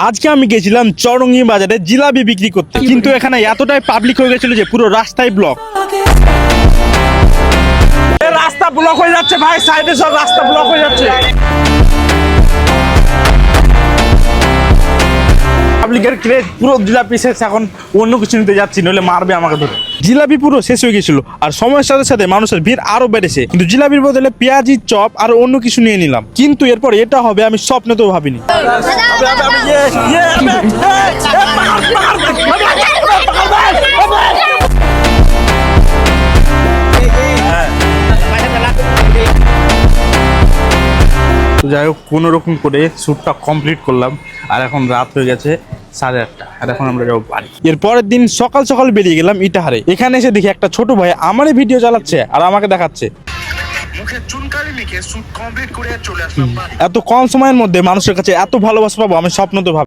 আজকে আমি গেছিলাম চৌরঙ্গি বাজারে জিলাপি বিক্রি করতে, কিন্তু এখানে এতটাই পাবলিক হয়ে গেছিল যে পুরো রাস্তায় ব্লক। রাস্তা ব্লক হয়ে যাচ্ছে ভাই, সাইডে সব রাস্তা ব্লক হয়ে যাচ্ছে। পাবলিকের ক্রেজ পুরো জিলাপি শেষ, এখন অন্য কিছু নিতে যাচ্ছি, নইলে মারবে আমাকে ধরে। জিলাপি পুরো শেষ হয়ে গেছিল আর সময়ের সাথে সাথে মানুষের ভিড় আরো বেড়েছে, কিন্তু জিলাপির বদলে পেঁয়াজি, চপ আর অন্য কিছু নিয়ে নিলাম। কিন্তু এরপর এটা হবে আমি স্বপ্নেতেও ভাবিনি। তো যাই হোক, কোনো রকম করে শ্যুটটা কমপ্লিট করলাম আর এখন রাত হয়ে গেছে 8:30, আর এখন আমরা যাবো বাড়ি। এর পরের দিন সকাল সকাল বেরিয়ে গেলাম ইটাহারে। এখানে এসে দেখি একটা ছোট ভাই আমারই ভিডিও চালাচ্ছে আর আমাকে দেখাচ্ছে। এত কম সময়ের মধ্যে মানুষের কাছে এত ভালোবাসা পাবো আমি স্বপ্ন তো ভাব